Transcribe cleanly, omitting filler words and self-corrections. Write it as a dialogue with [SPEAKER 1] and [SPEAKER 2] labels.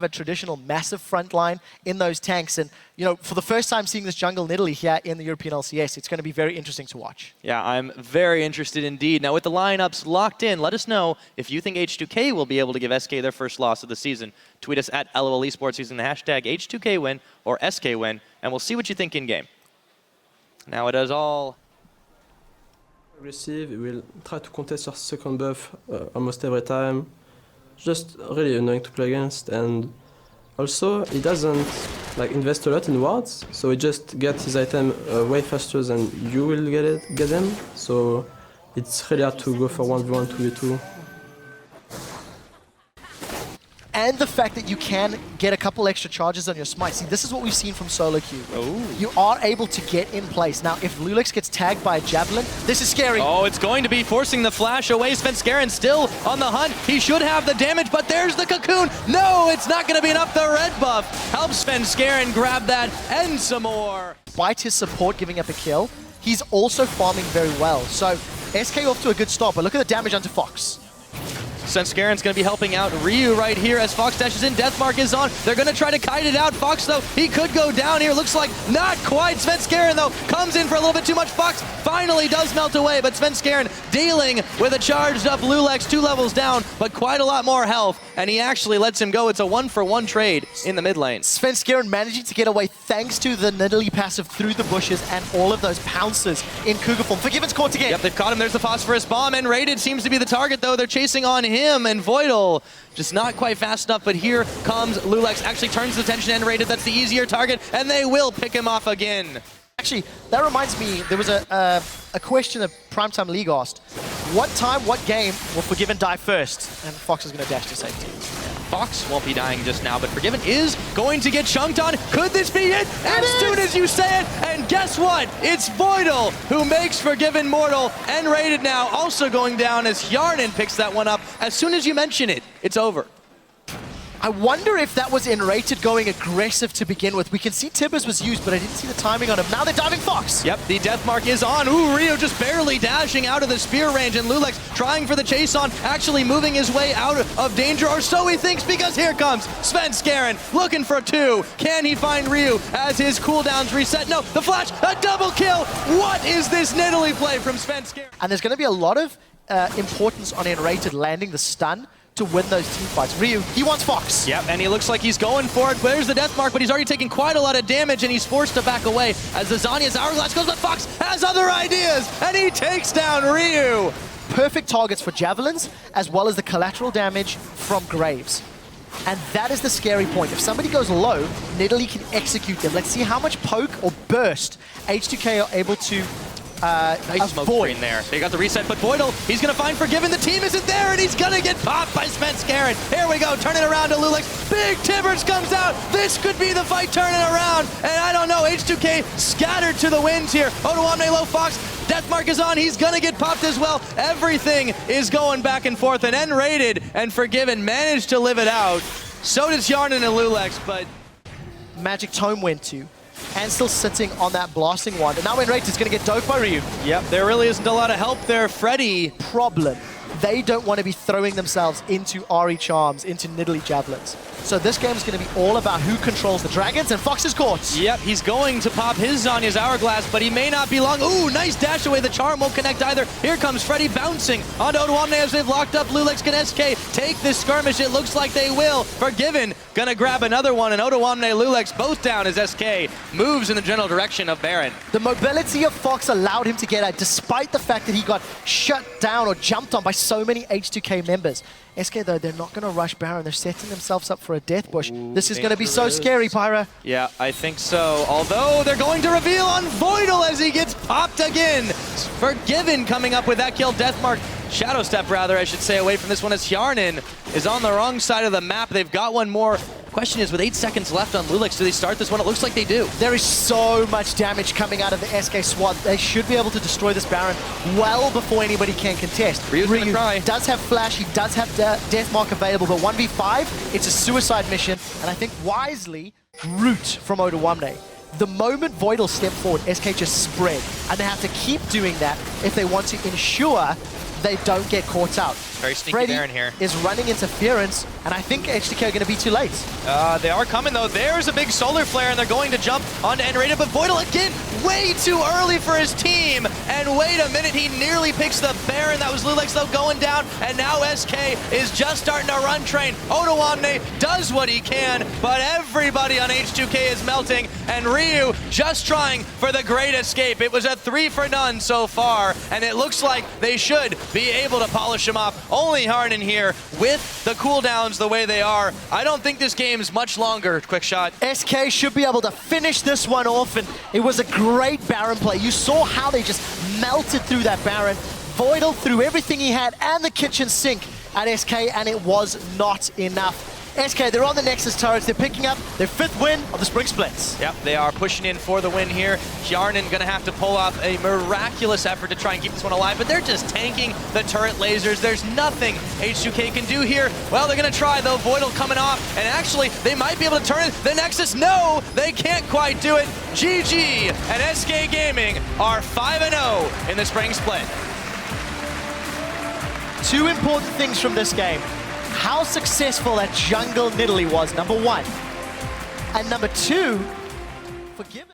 [SPEAKER 1] a traditional massive front line in those tanks. And, you know, for the first time seeing this jungle in Italy here in the European LCS, it's going to be very interesting to watch.
[SPEAKER 2] Yeah, I'm very interested indeed. Now, with the lineups locked in, let us know if you think H2k will be able to give SK their first loss of the season. Tweet us at LOL eSports using the hashtag H2KWin or SKWin, and we'll see what you think in-game. Now, it is all
[SPEAKER 3] aggressive. He will try to contest your second buff almost every time. Just really annoying to play against, and also he doesn't like invest a lot in wards, so he just gets his item way faster than you will get them. So it's really hard to go for 1v1, 2v2.
[SPEAKER 1] And the fact that you can get a couple extra charges on your smite. See, this is what we've seen from Solo Q.
[SPEAKER 2] Ooh.
[SPEAKER 1] You are able to get in place. Now, if Lulex gets tagged by a Javelin, this is scary.
[SPEAKER 2] Oh, it's going to be forcing the flash away. Svenskeren still on the hunt. He should have the damage, but there's the cocoon. No, it's not going to be enough. The red buff helps Svenskeren grab that and some more.
[SPEAKER 1] Despite his support giving up a kill, he's also farming very well. So, SK off to a good start, but look at the damage onto Fox.
[SPEAKER 2] Svenskeren's going to be helping out Ryu right here as Fox dashes in. Deathmark is on. They're going to try to kite it out. Fox, though, he could go down here. Looks like not quite. Svenskeren, though, comes in for a little bit too much. Fox finally does melt away, but Svenskeren dealing with a charged up Lulex, 2 levels down, but quite a lot more health, and he actually lets him go. It's a 1-for-1 trade in the mid lane.
[SPEAKER 1] Svenskeren managing to get away thanks to the Nidalee passive through the bushes and all of those pounces in Cougar form. Forgiven's caught again.
[SPEAKER 2] Yep, they've caught him. There's the phosphorus bomb, and Rated seems to be the target, though. They're chasing on him, and Voidal just not quite fast enough, but here comes Lulex. Actually turns the attention and Rated. That's the easier target, and they will pick him off again.
[SPEAKER 1] Actually, that reminds me, there was a question that Primetime League asked. What time, what game will Forgiven die first? And Fox is going to dash to safety.
[SPEAKER 2] Fox won't be dying just now, but Forgiven is going to get chunked on. Could this be it? As soon as you say it, and guess what? It's Voidal who makes Forgiven mortal, and Rated now also going down as Yarnin picks that one up. As soon as you mention it, it's over.
[SPEAKER 1] I wonder if that was in Rated going aggressive to begin with. We can see Tibbers was used, but I didn't see the timing on him. Now they're diving Fox.
[SPEAKER 2] Yep, the death mark is on. Ooh, Rio just barely dashing out of the spear range, and Lulex trying for the chase on, actually moving his way out of danger, or so he thinks, because here comes Svenskeren looking for 2. Can he find Ryu as his cooldowns reset? No, the flash, a double kill. What is this Nidalee play from Svenskeren?
[SPEAKER 1] And there's going to be a lot of importance on Rated landing the stun to win those team fights. Ryu, he wants Fox.
[SPEAKER 2] Yep, and he looks like he's going for it. There's the death mark, but he's already taken quite a lot of damage, and he's forced to back away as the Zanya's hourglass goes, but Fox has other ideas, and he takes down Ryu.
[SPEAKER 1] Perfect targets for javelins, as well as the collateral damage from Graves. And that is the scary point. If somebody goes low, Nidalee can execute them. Let's see how much poke or burst H2k are able to
[SPEAKER 2] nice smoke screen there. They got the reset, but Voidal, he's going to find Forgiven. The team isn't there, and he's going to get popped by Svenskeren. Here we go, turning around to Lulex. Big Tibbers comes out. This could be the fight turning around, and I don't know, H2k scattered to the winds here. Odoamne low Fox, Deathmark is on. He's going to get popped as well. Everything is going back and forth, and N-rated and Forgiven managed to live it out. So does Yarnin and Lulex, but
[SPEAKER 1] Magic Tome went to. And still sitting on that blasting wand. And now when Rated is going to get doped by Ryu.
[SPEAKER 2] Yep, there really isn't a lot of help there. Freddy.
[SPEAKER 1] Problem. They don't want to be throwing themselves into RE Charms, into Nidalee Javelins. So this game is going to be all about who controls the dragons, and Fox is caught.
[SPEAKER 2] Yep, he's going to pop his Zanya's hourglass, but he may not be long. Ooh, nice dash away. The charm won't connect either. Here comes Freddy bouncing onto Odoamne as they've locked up. Lulex can SK take this skirmish. It looks like they will. Forgiven gonna grab another one, and Odoamne, Lulex both down as SK moves in the general direction of Baron.
[SPEAKER 1] The mobility of Fox allowed him to get out, despite the fact that he got shut down or jumped on by so many H2k members. SK, though, they're not going to rush Baron. They're setting themselves up for a death bush. Ooh, this is going to be so scary, Pyra.
[SPEAKER 2] Yeah, I think so. Although they're going to reveal on Voidal as he gets popped again. Forgiven coming up with that kill. Deathmark, Shadow Step rather, I should say, away from this one as Yarnin is on the wrong side of the map. They've got one more. Question is, with 8 seconds left on Lulex, do they start this one? It looks like they do.
[SPEAKER 1] There is so much damage coming out of the SK SWAT. They should be able to destroy this Baron well before anybody can contest.
[SPEAKER 2] Ryu
[SPEAKER 1] does have flash, he does have Deathmark available, but 1v5, it's a suicide mission, and I think wisely, root from Odoamne. The moment Voidal stepped forward, SK just spread, and they have to keep doing that if they want to ensure they don't get caught out.
[SPEAKER 2] Very sneaky
[SPEAKER 1] Freddy
[SPEAKER 2] Baron here.
[SPEAKER 1] is running interference, and I think H2k are going to be too late.
[SPEAKER 2] They are coming though. There's a big solar flare, and they're going to jump onto Enrated, but Voidal again, way too early for his team. And wait a minute, he nearly picks the Baron. That was Lulex though going down, and now SK is just starting to run train. Otoamne does what he can, but everybody on H2k is melting, and Ryu just trying for the great escape. It was a 3 for none so far, and it looks like they should be able to polish him off. Only Harden here with the cooldowns the way they are. I don't think this game's much longer, Quick Shot.
[SPEAKER 1] SK should be able to finish this one off, and it was a great Baron play. You saw how they just melted through that Baron. Voidal threw everything he had and the kitchen sink at SK, and it was not enough. SK, they're on the Nexus turrets. They're picking up their 5th win of the Spring Splits.
[SPEAKER 2] Yep, they are pushing in for the win here. Hjarnan gonna have to pull off a miraculous effort to try and keep this one alive, but they're just tanking the turret lasers. There's nothing H2k can do here. Well, they're gonna try though. Voidal coming off, and actually, they might be able to turn it. The Nexus, no, they can't quite do it. GG and SK-Gaming are 5-0 in the Spring Split.
[SPEAKER 1] 2 important things from this game. How successful that jungle Nidalee was, number 1. And number 2, forgive